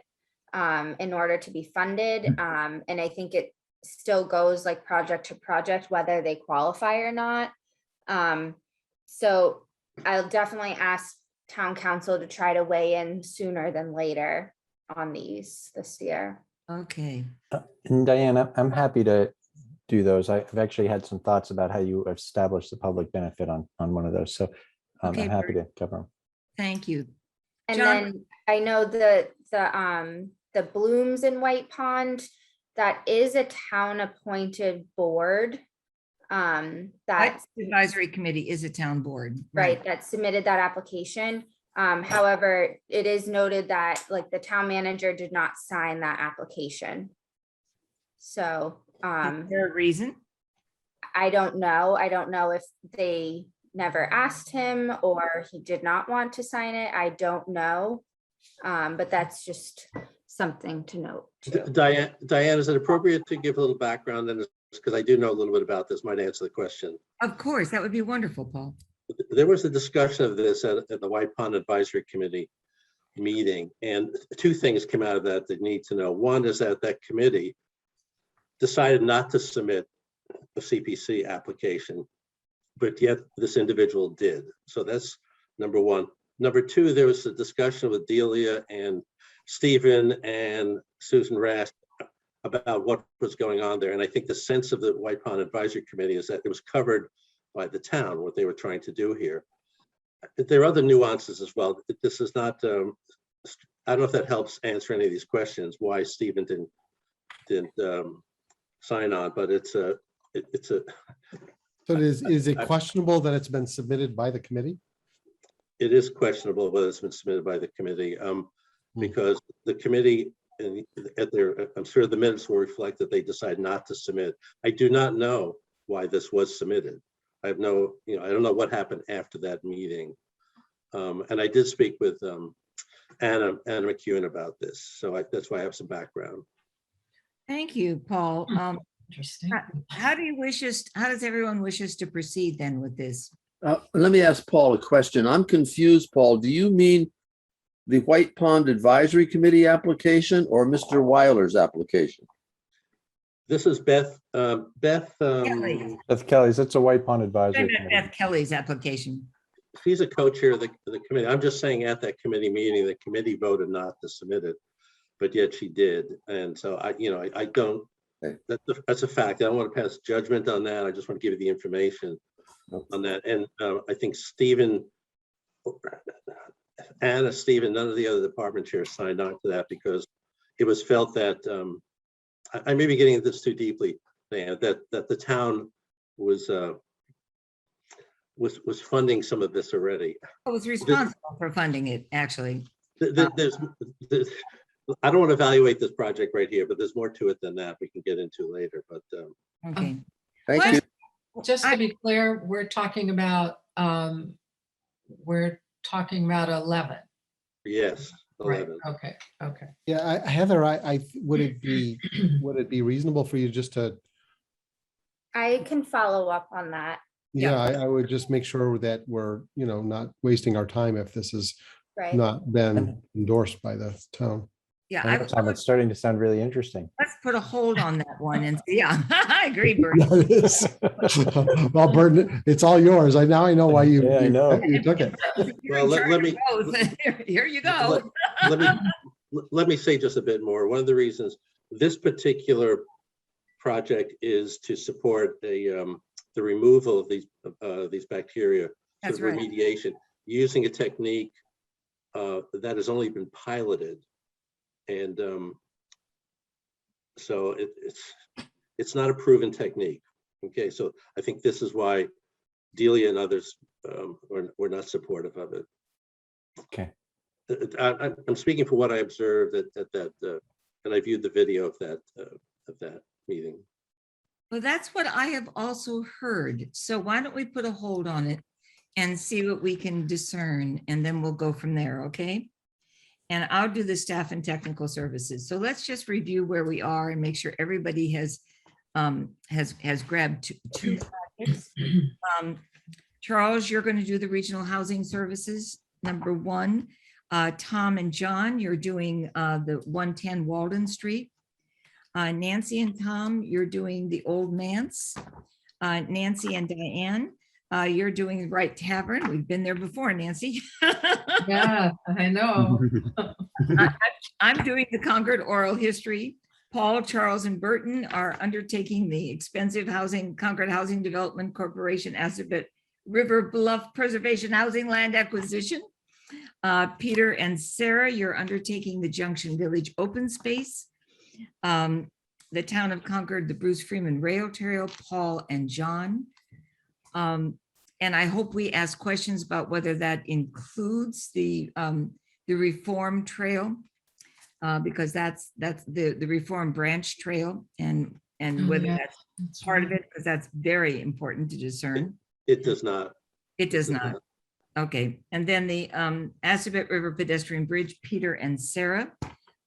in order to be funded. And I think it still goes like project to project, whether they qualify or not. So I'll definitely ask town council to try to weigh in sooner than later on these this year. Okay. And Diane, I'm happy to do those. I've actually had some thoughts about how you establish the public benefit on one of those. So Okay, I'm happy to cover them. Thank you. And John? then I know the blooms in White Pond, that is a town appointed board. That Advisory committee is a town board. right, that submitted that application. However, it is noted that like the town manager did not sign that application. So Is there a reason? I don't know. I don't know if they never asked him or he did not want to sign it. I don't know. But that's just something to note too. Diane, is it appropriate to give a little background? And because I do know a little bit about this, might answer the question. Of course, that would be wonderful, Paul. There was a discussion of this at the White Pond Advisory Committee meeting, and two things came out of that that need to know. One is that that committee decided not to submit a CPC application, but yet this individual did. So that's number one. Number two, there was a discussion with Delia and Stephen and Susan Rast about what was going on there. And I think the sense of the White Pond Advisory Committee is that it was covered by the town, what they were trying to do here. There are other nuances as well. This is not, I don't know if that helps answer any of these questions, why Stephen didn't sign on, but it's a. So is it questionable that it's been submitted by the committee? It is questionable whether it's been submitted by the committee, because the committee, at their, I'm sure the minutes will reflect that they decide not to submit. I do not know why this was submitted. I have no, I don't know what happened after that meeting. And I did speak with Anna McEwen about this, so that's why I have some background. Thank you, Paul. Interesting. How does everyone wish us to proceed then with this? Let me ask Paul a question. I'm confused, Paul. Do you mean the White Pond Advisory Committee application or Mr. Weiler's application? This is Beth. Kelly. Beth Kelly's, it's a White Pond Advisory Committee. Beth Kelly's application. She's a co-chair of the committee. I'm just saying at that committee meeting, the committee voted not to submit it, but yet she did. And so I don't, that's a fact. I don't want to pass judgment on that. I just want to give you the information on that. And I think Stephen, Anna, Stephen, none of the other department chairs signed on to that because it was felt that, I may be getting into this too deeply, that the town was funding some of this already. I was responsible for funding it, actually. There's I don't want to evaluate this project right here, but there's more to it than that we can get into later. But Okay. Thank you. Just to be clear, we're talking about 11. yes, Right. 11. Okay. Yeah, Heather, would it be reasonable for you just to, I can follow up on that. yeah, I would just make sure that we're, not wasting our time if this has Right. not been endorsed by the town. Yeah, Tom, it's starting to sound really interesting. let's put a hold on that one and yeah, I agree, Bert. Yeah, it is. Well, Burton, it's all yours. Now I know why you, Yeah, I know. you took it. Well, let me Here you go. let me say just a bit more. One of the reasons this particular project is to support the removal of these bacteria, That's sort of right. remediation, using a technique that has only been piloted, and so it's not a proven technique. Okay, so I think this is why Delia and others were not supportive of it. Okay. I'm speaking for what I observed at that, and I viewed the video of that meeting. Well, that's what I have also heard. So why don't we put a hold on it and see what we can discern, and then we'll go from there, okay? And I'll do the staff and technical services. So let's just review where we are and make sure everybody has grabbed two projects. Charles, you're going to do the regional housing services, number 1. Tom and John, you're doing the 110 Walden Street. Nancy and Tom, you're doing the Old Manse. Nancy and Diane, you're doing Right Tavern. We've been there before, Nancy. Yeah, I know. I'm doing the Concord Oral History. Paul, Charles, and Burton are undertaking the expensive Concord Housing Development Corporation Assabet River Bluff Preservation Housing Land Acquisition. Peter and Sarah, you're undertaking the Junction Village Open Space. The Town of Concord, the Bruce Freeman Rail Trail, Paul and John. And I hope we ask questions about whether that includes the Reform Trail, because that's the Reform Branch Trail, and whether Yeah, that's part of it, because that's very important to discern. It does not. It does not. Okay, and then the Assabet River Pedestrian Bridge, Peter and Sarah.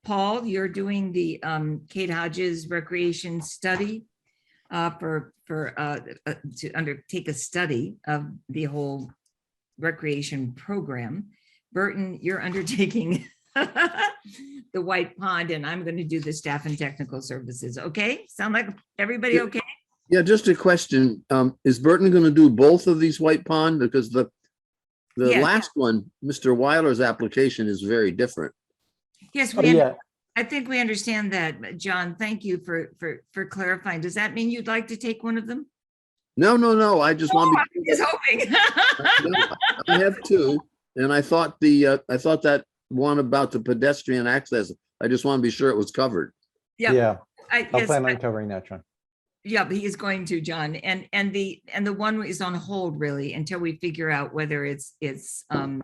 Paul, you're doing the Kate Hodges Recreation Study to undertake a study of the whole recreation program. Burton, you're undertaking the White Pond, and I'm going to do the staff and technical services. Okay, sound like everybody okay? Yeah, just a question. Is Burton going to do both of these White Pond? Because The Yeah. last one, Mr. Weiler's application is very different. Yes, Oh, we, yeah, I think we understand that, John. Thank you for clarifying. Does that mean you'd like to take one of them? No, no, no, I just want I'm to. just hoping. I have two, and I thought that one about the pedestrian access, I just want to be sure it was covered. Yeah, yeah. I'll yes, plan on covering that, John. yeah, he is going to, John, and the one is on hold really until we figure out whether it's an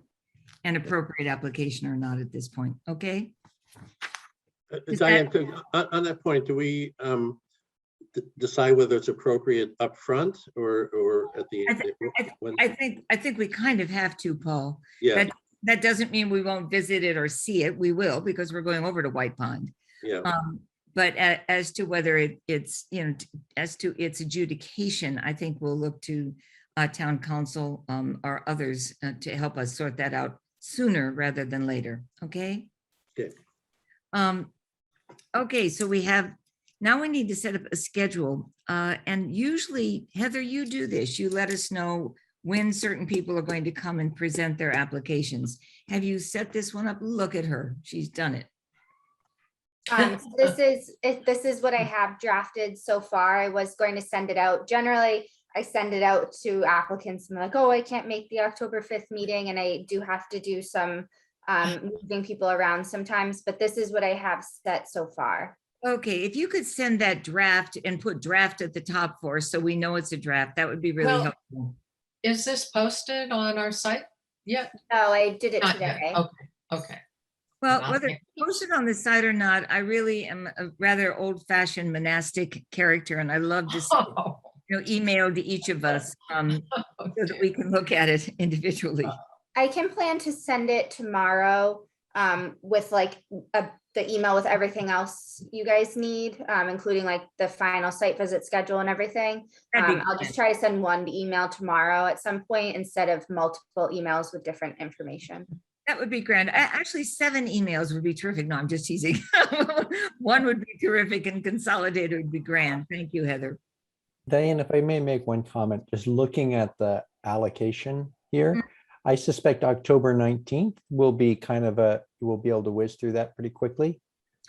appropriate application or not at this point. Okay. Is Diane, on that point, do we decide whether it's appropriate up front or at the end? when- I think we kind of have to, Paul. Yeah, That doesn't mean we won't visit it or see it. We will, because we're going over to White Pond. yeah. But as to whether it's, as to its adjudication, I think we'll look to town council or others to help us sort that out sooner rather than later. Okay. Okay. Okay, so now we need to set up a schedule. And usually, Heather, you do this. You let us know when certain people are going to come and present their applications. Have you set this one up? Look at her. She's done it. So this is what I have drafted so far. I was going to send it out. Generally, I send it out to applicants and like, oh, I can't make the October 5th meeting, and I do have to do some moving people around sometimes, but this is what I have set so far. Okay, if you could send that draft and put draft at the top for us so we know it's a draft, that would be really Well, helpful. Is this posted on our site yet? No, I did it Not yet. today. Okay, okay. Well, Well, whether okay. it's posted on the site or not, I really am a rather old-fashioned monastic character, and I love to see, Oh, email to each of us so that we can look at it individually. I can plan to send it tomorrow with like the email with everything else you guys need, including like the final site visit schedule and everything. That'd be I'll just try to send one email tomorrow at some point instead of multiple emails with different information. That would be grand. Actually, 7 emails would be terrific. No, I'm just teasing. One would be terrific and consolidated would be grand. Thank you, Heather. Diane, if I may make one comment, just looking at the allocation here, I suspect October 19th will be kind of we'll be able to whiz through that pretty quickly.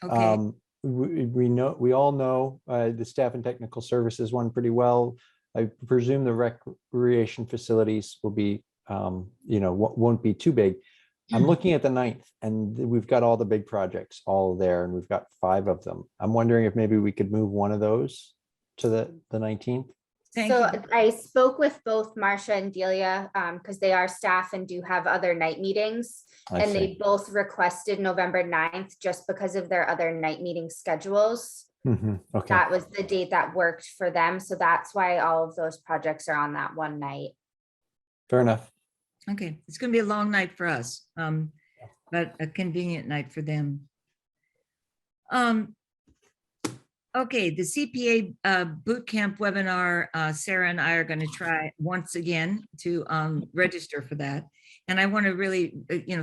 Okay. We all know the staff and technical services one pretty well. I presume the recreation facilities will be, won't be too big. I'm looking at the 9th, and we've got all the big projects all there, and we've got 5 of them. I'm wondering if maybe we could move one of those to the 19th. Thank So you. I spoke with both Marcia and Delia because they are staff and do have other night meetings. I And see. they both requested November 9th just because of their other night meeting schedules. Okay, That was the date that worked for them. So that's why all of those projects are on that one night. fair enough. Okay, it's going to be a long night for us, but a convenient night for them. Okay, the CPA boot camp webinar, Sarah and I are going to try once again to register for that. And I want to really,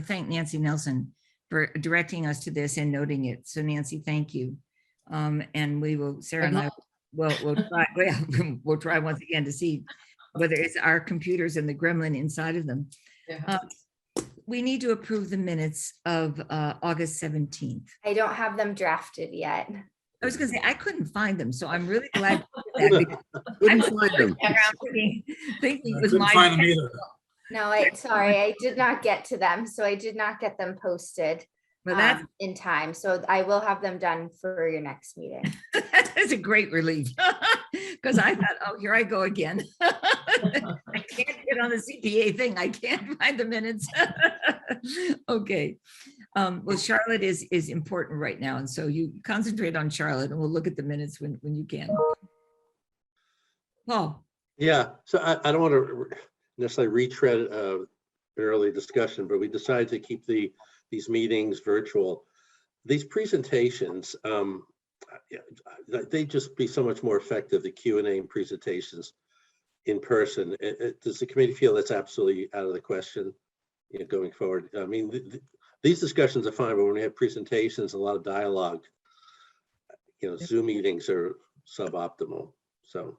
thank Nancy Nelson for directing us to this and noting it. So Nancy, thank you. And we will, Sarah and I will try, we'll try once again to see whether it's our computers and the gremlin inside of them. yeah. We need to approve the minutes of August 17th. I don't have them drafted yet. I was gonna say, I couldn't find them, so I'm really glad. You did that because Couldn't I'm find them. thinking I it was couldn't find them my. either. No, sorry, I did not get to them. So I did not get them posted Well, that's, in time. So I will have them done for your next meeting. that's a great relief. Because I thought, oh, here I go again. I can't get on the CPA thing. I can't find the minutes. Okay. Well, Charlotte is important right now. And so you concentrate on Charlotte and we'll look at the minutes when you can. Paul. Yeah, so I don't want to necessarily retread an early discussion, but we decided to keep these meetings virtual. These presentations, they just be so much more effective, the Q&A and presentations in person. Does the committee feel that's absolutely out of the question going forward? I mean, these discussions are fine, but when we have presentations, a lot of dialogue, Zoom meetings are suboptimal, so.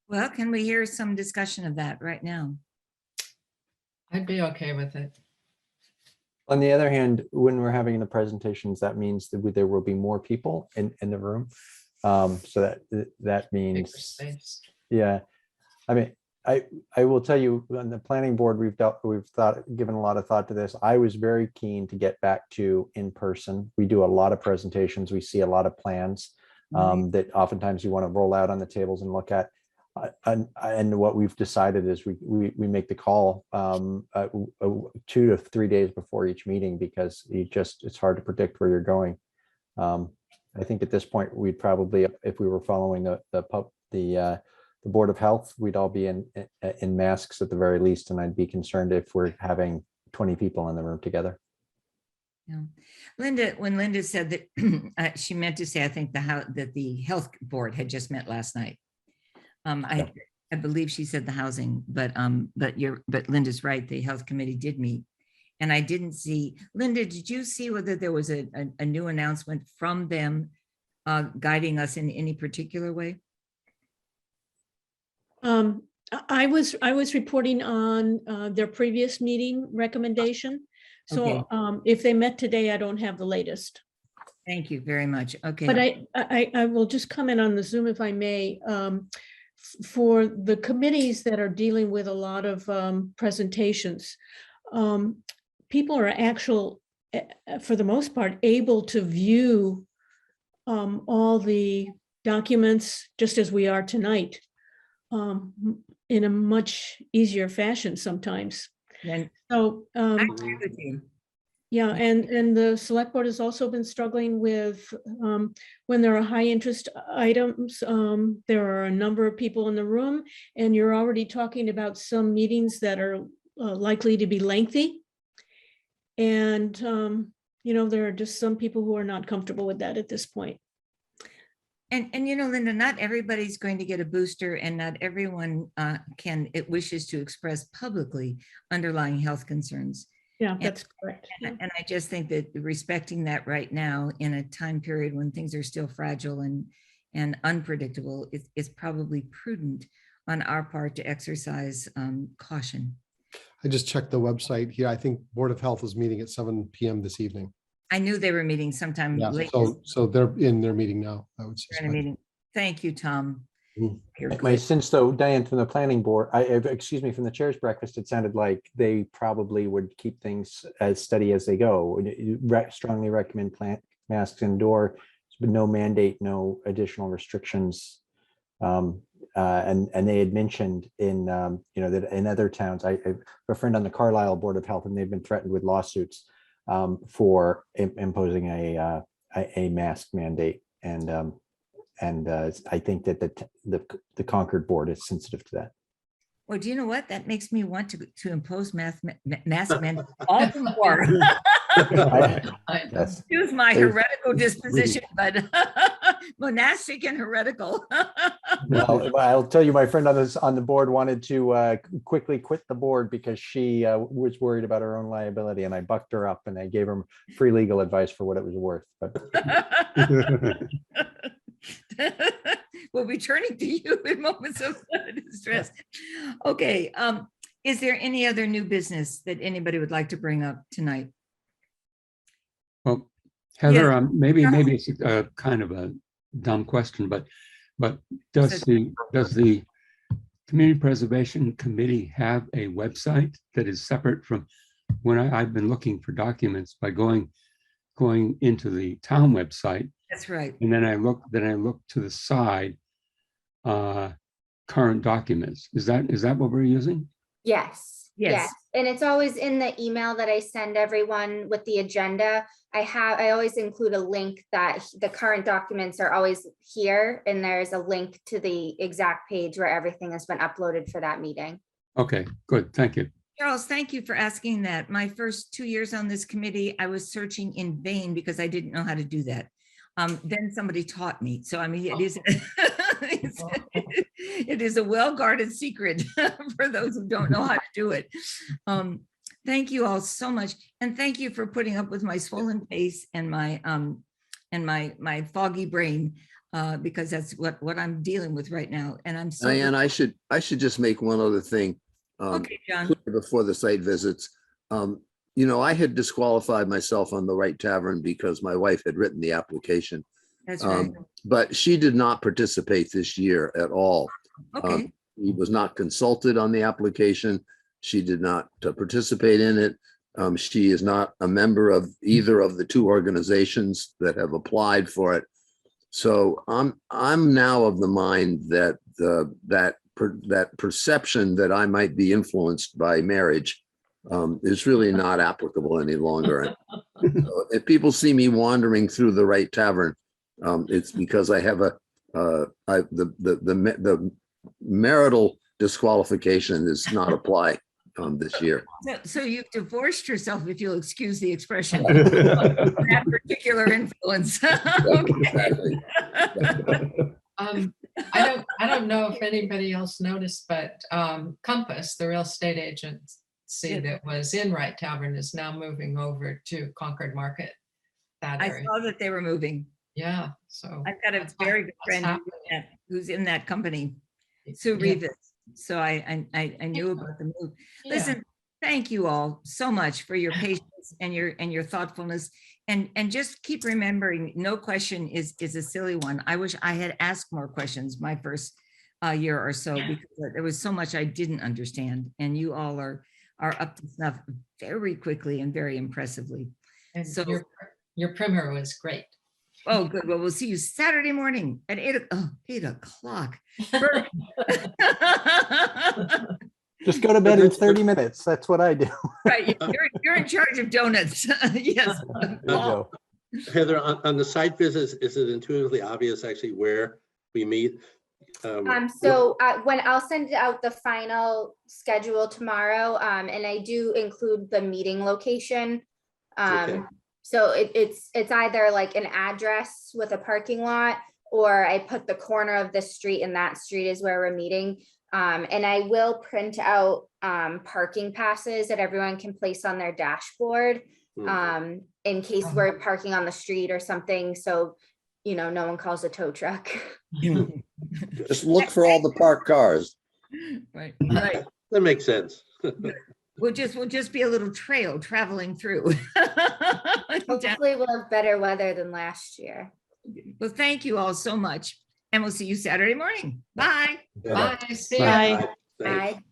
Well, can we hear some discussion of that right now? I'd be okay with it. On the other hand, when we're having the presentations, that means that there will be more people in the room. So that Bigger means, space. yeah. I mean, I will tell you, on the planning board, we've given a lot of thought to this. I was very keen to get back to in person. We do a lot of presentations. We see a lot of plans that oftentimes you want to roll out on the tables and look at. And what we've decided is we make the call 2 to 3 days before each meeting, because it's hard to predict where you're going. I think at this point, we'd probably, if we were following the Board of Health, we'd all be in masks at the very least, and I'd be concerned if we're having 20 people in the room together. Yeah. Linda, when Linda said that, she meant to say, I think that the health board had just met last night. I believe she said the housing, but Linda's right. The health committee did meet, and I didn't see. Linda, did you see whether there was a new announcement from them guiding us in any particular way? I was reporting on their previous meeting recommendation. So Okay. if they met today, I don't have the latest. Thank you very much. Okay. But I will just comment on the Zoom if I may. For the committees that are dealing with a lot of presentations, people are for the most part, able to view all the documents just as we are tonight, in a much easier fashion sometimes. And So I agree with you. yeah, and the select board has also been struggling with when there are high interest items, there are a number of people in the room, and you're already talking about some meetings that are likely to be lengthy. And, there are just some people who are not comfortable with that at this point. And Linda, not everybody's going to get a booster, and not everyone wishes to express publicly underlying health concerns. Yeah, that's correct. And I just think that respecting that right now in a time period when things are still fragile and unpredictable is probably prudent on our part to exercise caution. I just checked the website here. I think Board of Health is meeting at 7 p.m. this evening. I knew they were meeting sometime Yeah, late. so they're in their meeting now, I would They're in a suspect. meeting. Thank you, Tom. You're My good. sense though, Diane, from the planning board, from the chair's breakfast, it sounded like they probably would keep things as steady as they go. You strongly recommend masks indoor, but no mandate, no additional restrictions. And they had mentioned in, that in other towns, I have a friend on the Carlisle Board of Health, and they've been threatened with lawsuits for imposing a mask mandate. And I think that the Concord board is sensitive to that. Well, do you know what? That makes me want to impose mask mandate all the more. Yes. Use my heretical disposition, but monastic and heretical. Well, I'll tell you, my friend on the board wanted to quickly quit the board because she was worried about her own liability, and I bucked her up and I gave her free legal advice for what it was worth. But We'll be turning to you in moments of distress. Okay. Is there any other new business that anybody would like to bring up tonight? Well, Heather, Yes. maybe it's a kind of a dumb question, but does the Community Preservation Committee have a website that is separate from when I've been looking for documents by going into the town website? That's right. And then I look to the side, current documents. Is that what we're using? Yes. Yes. And it's always in the email that I send everyone with the agenda. I always include a link that the current documents are always here, and there's a link to the exact page where everything has been uploaded for that meeting. Okay, good. Thank you. Charles, thank you for asking that. My first 2 years on this committee, I was searching in vain because I didn't know how to do that. Then somebody taught me. So, I mean, it is, it is a well-guarded secret for those who don't know how to do it. Thank you all so much. And thank you for putting up with my swollen face and my foggy brain, because that's what I'm dealing with right now. And I'm so Diane, I should just make one other thing. Okay, John. clear before the site visits. You know, I had disqualified myself on the Right Tavern because my wife had written the application. That's right. But she did not participate this year at all. Okay. She was not consulted on the application. She did not participate in it. She is not a member of either of the two organizations that have applied for it. So I'm now of the mind that that perception that I might be influenced by marriage is really not applicable any longer. So if people see me wandering through the Right Tavern, it's because I have the marital disqualification does not apply this year. So you've divorced yourself, if you'll excuse the expression, that particular influence. Okay. I don't know if anybody else noticed, but Compass, the real estate agency that was in Right Tavern, is now moving over to Concord Market. That I area. saw that they were moving. Yeah, so I've got a that's very good what's friend who's in that company, Sue Yeah. Rivas. So I knew about the move. Yeah. Listen, thank you all so much for your patience and your thoughtfulness. And just keep remembering, no question is a silly one. I wish I had asked more questions my first year or so, because there was so much I didn't understand. And you all are up to snuff very quickly and very impressively. And So- your primer was great. Oh, good. Well, we'll see you Saturday morning at 8 o'clock. Just go to bed in 30 minutes. That's what I do. Right, you're in charge of donuts. Yes. There you go. Heather, on the site visits, is it intuitively obvious actually where we meet? So when I'll send out the final schedule tomorrow, and I do include the meeting location. Okay. So it's either like an address with a parking lot, or I put the corner of the street and that street is where we're meeting. And I will print out parking passes that everyone can place on their dashboard in case we're parking on the street or something. So, you know, no one calls a tow truck. Just look for all the parked cars. Right, right. That makes sense. We'll just be a little trail traveling through. Hopefully we'll have better weather than last year. Well, thank you all so much. And we'll see you Saturday morning. Bye. Bye. See ya. Bye. Thanks. Bye.